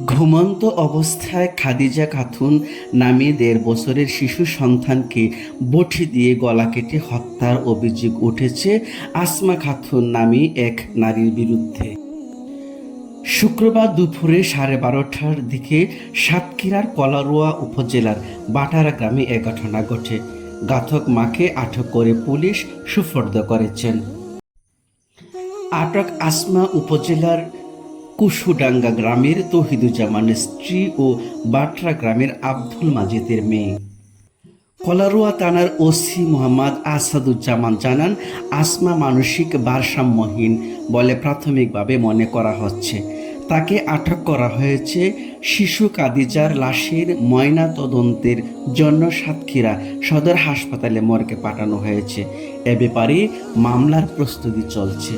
ঘুমন্ত অবস্থায় খাদিজা খাতুন নামে ১.৫ বছরের শিশু সন্তানকে বঁটি দিয়ে গলা কেটে হত্যার অভিযোগ উঠেছে আসমা খাতুন নামে এক নারীর বিরুদ্ধে। শুক্রবার দুপুরে 12:30টার দিকে সাতক্ষীরার কলারোয়া উপজেলার বাটারা গ্রামে এ ঘটনা ঘটে। ঘাতক মাকে আটক করে পুলিশ সুপর্দ করেছেন। আটক আসমা উপজেলার কুশুডাঙ্গা গ্রামের তৌহিদুজ্জামানের স্ত্রী ও বাটরা গ্রামের আব্দুল মাজিদের মেয়ে। কলারোয়া থানার ওসি মোহাম্মদ আসাদুজ্জামান জানান, আসমা মানসিক ভারসাম্যহীন বলে প্রাথমিকভাবে মনে করা হচ্ছে। তাকে আটক করা হয়েছে। শিশু খাদিজার লাশের ময়না তদন্তের জন্য সাতক্ষীরা সদর হাসপাতালে মর্গে পাঠানো হয়েছে। এ ব্যাপারে মামলার প্রস্তুতি চলছে।